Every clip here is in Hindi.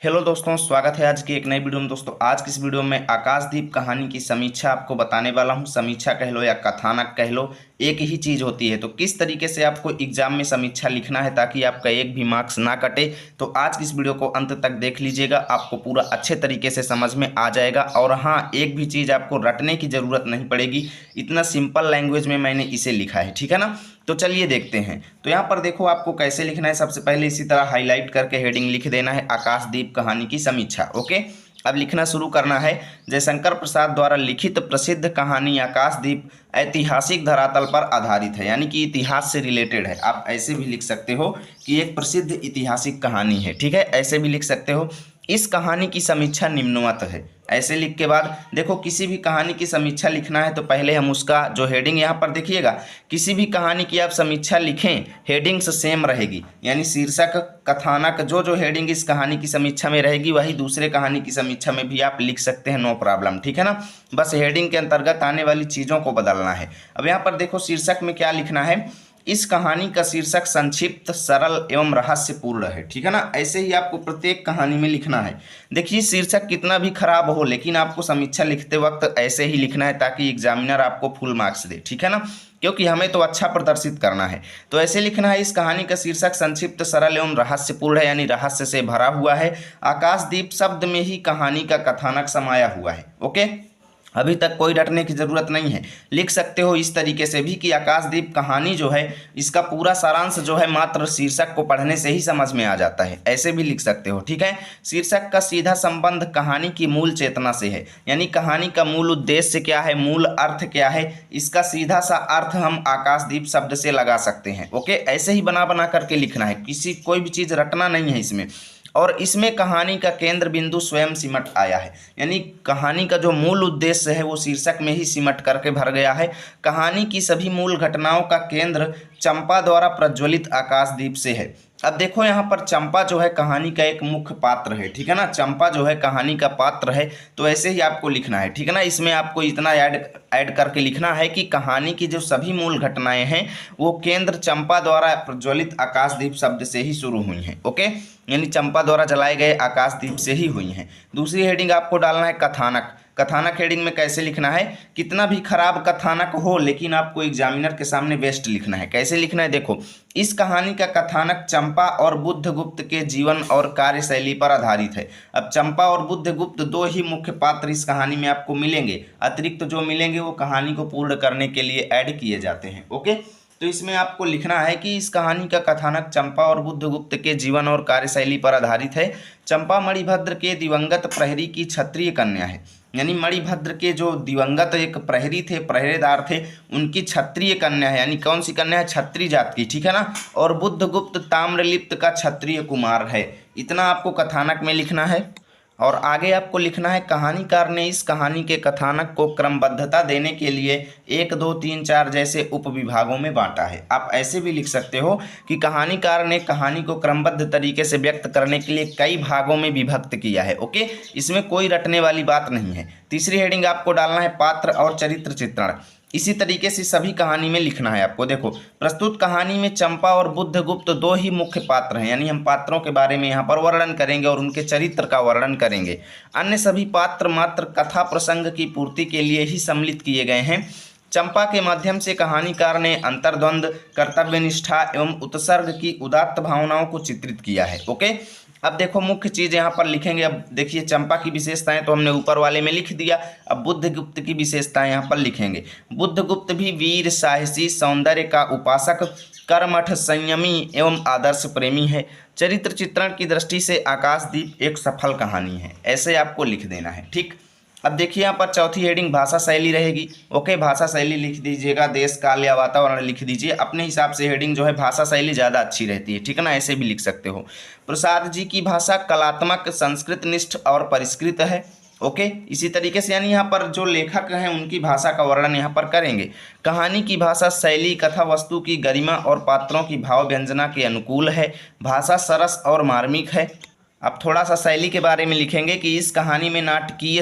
हेलो दोस्तों, स्वागत है आज की एक नई वीडियो में। दोस्तों आज की इस वीडियो में आकाशदीप कहानी की समीक्षा आपको बताने वाला हूं। समीक्षा कह लो या कथानक कह लो, एक ही चीज़ होती है। तो किस तरीके से आपको एग्जाम में समीक्षा लिखना है ताकि आपका एक भी मार्क्स ना कटे, तो आज की इस वीडियो को अंत तक देख लीजिएगा, आपको पूरा अच्छे तरीके से समझ में आ जाएगा। और हाँ, एक भी चीज़ आपको रटने की ज़रूरत नहीं पड़ेगी, इतना सिंपल लैंग्वेज में मैंने इसे लिखा है, ठीक है ना। तो चलिए देखते हैं। तो यहाँ पर देखो आपको कैसे लिखना है। सबसे पहले इसी तरह हाईलाइट करके हेडिंग लिख देना है, आकाशदीप कहानी की समीक्षा। ओके, अब लिखना शुरू करना है। जयशंकर प्रसाद द्वारा लिखित प्रसिद्ध कहानी आकाशदीप ऐतिहासिक धरातल पर आधारित है, यानी कि इतिहास से रिलेटेड है। आप ऐसे भी लिख सकते हो कि एक प्रसिद्ध ऐतिहासिक कहानी है, ठीक है, ऐसे भी लिख सकते हो। इस कहानी की समीक्षा निम्नवत है, ऐसे लिख के बाद देखो किसी भी कहानी की समीक्षा लिखना है तो पहले हम उसका जो हेडिंग यहाँ पर देखिएगा, किसी भी कहानी की आप समीक्षा लिखें हेडिंग्स सेम रहेगी, यानी शीर्षक, कथानक, जो हेडिंग इस कहानी की समीक्षा में रहेगी वही दूसरे कहानी की समीक्षा में भी आप लिख सकते हैं, नो प्रॉब्लम, ठीक है ना। बस हेडिंग के अंतर्गत आने वाली चीज़ों को बदलना है। अब यहाँ पर देखो शीर्षक में क्या लिखना है, इस कहानी का शीर्षक संक्षिप्त, सरल एवं रहस्यपूर्ण है, ठीक है ना। ऐसे ही आपको प्रत्येक कहानी में लिखना है। देखिए शीर्षक कितना भी खराब हो लेकिन आपको समीक्षा लिखते वक्त ऐसे ही लिखना है ताकि एग्जामिनर आपको फुल मार्क्स दे, ठीक है ना, क्योंकि हमें तो अच्छा प्रदर्शित करना है। तो ऐसे लिखना है, इस कहानी का शीर्षक संक्षिप्त, सरल एवं रहस्यपूर्ण है, यानी रहस्य से भरा हुआ है। आकाशदीप शब्द में ही कहानी का कथानक समाया हुआ है। ओके, अभी तक कोई रटने की ज़रूरत नहीं है। लिख सकते हो इस तरीके से भी कि आकाशदीप कहानी जो है इसका पूरा सारांश जो है मात्र शीर्षक को पढ़ने से ही समझ में आ जाता है, ऐसे भी लिख सकते हो, ठीक है। शीर्षक का सीधा संबंध कहानी की मूल चेतना से है, यानी कहानी का मूल उद्देश्य क्या है, मूल अर्थ क्या है, इसका सीधा सा अर्थ हम आकाशदीप शब्द से लगा सकते हैं। ओके, ऐसे ही बना बना करके लिखना है, कोई भी चीज़ रटना नहीं है इसमें। और इसमें कहानी का केंद्र बिंदु स्वयं सिमट आया है, यानी कहानी का जो मूल उद्देश्य है वो शीर्षक में ही सिमट करके भर गया है। कहानी की सभी मूल घटनाओं का केंद्र चंपा द्वारा प्रज्वलित आकाशदीप से है। अब देखो यहाँ पर चंपा जो है कहानी का एक मुख्य पात्र है, ठीक है ना। चंपा जो है कहानी का पात्र है, तो ऐसे ही आपको लिखना है, ठीक है ना। इसमें आपको इतना ऐड करके लिखना है कि कहानी की जो सभी मूल घटनाएं हैं वो केंद्र चंपा द्वारा प्रज्वलित आकाशदीप शब्द से ही शुरू हुई हैं। ओके, यानी चंपा द्वारा जलाए गए आकाशदीप से ही हुई हैं। दूसरी हेडिंग आपको डालना है कथानक। कथानक हेडिंग में कैसे लिखना है, कितना भी खराब कथानक हो लेकिन आपको एग्जामिनर के सामने बेस्ट लिखना है। कैसे लिखना है देखो, इस कहानी का कथानक चंपा और बुद्धगुप्त के जीवन और कार्यशैली पर आधारित है। अब चंपा और बुद्धगुप्त दो ही मुख्य पात्र इस कहानी में आपको मिलेंगे, अतिरिक्त जो मिलेंगे वो कहानी को पूर्ण करने के लिए ऐड किए जाते हैं। ओके, तो इसमें आपको लिखना है कि इस कहानी का कथानक चंपा और बुद्धगुप्त के जीवन और कार्यशैली पर आधारित है। चंपा मणिभद्र के दिवंगत प्रहरी की क्षत्रिय कन्या है, यानी मणिभद्र के जो दिवंगत एक प्रहरी थे, पहरेदार थे, उनकी क्षत्रिय कन्या है, यानी कौन सी कन्या है, क्षत्रिय जात की, ठीक है ना। और बुद्धगुप्त ताम्रलिप्त का क्षत्रिय कुमार है। इतना आपको कथानक में लिखना है। और आगे आपको लिखना है, कहानीकार ने इस कहानी के कथानक को क्रमबद्धता देने के लिए 1, 2, 3, 4 जैसे उपविभागों में बांटा है। आप ऐसे भी लिख सकते हो कि कहानीकार ने कहानी को क्रमबद्ध तरीके से व्यक्त करने के लिए कई भागों में विभक्त किया है। ओके, इसमें कोई रटने वाली बात नहीं है। तीसरी हेडिंग आपको डालना है पात्र और चरित्र चित्रण। इसी तरीके से सभी कहानी में लिखना है आपको। देखो, प्रस्तुत कहानी में चंपा और बुद्धगुप्त दो ही मुख्य पात्र हैं, यानी हम पात्रों के बारे में यहाँ पर वर्णन करेंगे और उनके चरित्र का वर्णन करेंगे। अन्य सभी पात्र मात्र कथा प्रसंग की पूर्ति के लिए ही सम्मिलित किए गए हैं। चंपा के माध्यम से कहानीकार ने अंतर्द्वंद, कर्तव्यनिष्ठा एवं उत्सर्ग की उदात्त भावनाओं को चित्रित किया है। ओके, अब देखो मुख्य चीज़ यहाँ पर लिखेंगे। अब देखिए चंपा की विशेषताएं तो हमने ऊपर वाले में लिख दिया, अब बुद्धगुप्त की विशेषताएं यहाँ पर लिखेंगे। बुद्धगुप्त भी वीर, साहसी, सौंदर्य का उपासक, कर्मठ, संयमी एवं आदर्श प्रेमी है। चरित्र चित्रण की दृष्टि से आकाशदीप एक सफल कहानी है, ऐसे आपको लिख देना है, ठीक। अब देखिए यहाँ पर चौथी हेडिंग भाषा शैली रहेगी। ओके, भाषा शैली लिख दीजिएगा, देश काल या वातावरण लिख दीजिए अपने हिसाब से। हेडिंग जो है भाषा शैली ज़्यादा अच्छी रहती है, ठीक है ना, ऐसे भी लिख सकते हो। प्रसाद जी की भाषा कलात्मक, संस्कृतनिष्ठ और परिष्कृत है। ओके, इसी तरीके से यानी यहाँ पर जो लेखक हैं उनकी भाषा का वर्णन यहाँ पर करेंगे। कहानी की भाषा शैली कथा वस्तु की गरिमा और पात्रों की भाव व्यंजना के अनुकूल है। भाषा सरस और मार्मिक है। अब थोड़ा सा शैली के बारे में लिखेंगे कि इस कहानी में नाटकीय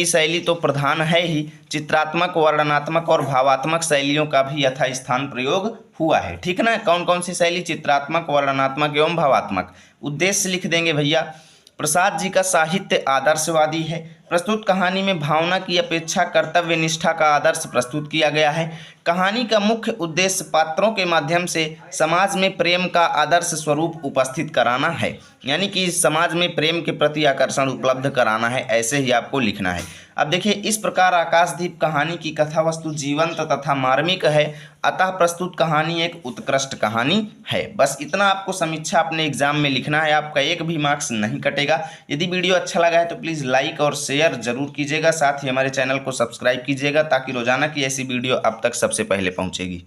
शैली तो प्रधान है ही, चित्रात्मक, वर्णनात्मक और भावात्मक शैलियों का भी यथास्थान प्रयोग हुआ है, ठीक ना। कौन कौन सी शैली, चित्रात्मक, वर्णनात्मक एवं भावात्मक, उद्देश्य लिख देंगे भैया। प्रसाद जी का साहित्य आदर्शवादी है। प्रस्तुत कहानी में भावना की अपेक्षा कर्तव्य निष्ठा का आदर्श प्रस्तुत किया गया है। कहानी का मुख्य उद्देश्य पात्रों के माध्यम से समाज में प्रेम का आदर्श स्वरूप उपस्थित कराना है, यानी कि समाज में प्रेम के प्रति आकर्षण उपलब्ध कराना है, ऐसे ही आपको लिखना है। अब देखिए, इस प्रकार आकाशदीप कहानी की कथा वस्तु जीवंत तथा मार्मिक है, अतः प्रस्तुत कहानी एक उत्कृष्ट कहानी है। बस इतना आपको समीक्षा अपने एग्जाम में लिखना है, आपका एक भी मार्क्स नहीं कटेगा। यदि वीडियो अच्छा लगा है तो प्लीज़ लाइक और शेयर जरूर कीजिएगा, साथ ही हमारे चैनल को सब्सक्राइब कीजिएगा ताकि रोजाना की ऐसी वीडियो अब तक सबसे पहले पहुंचेगी।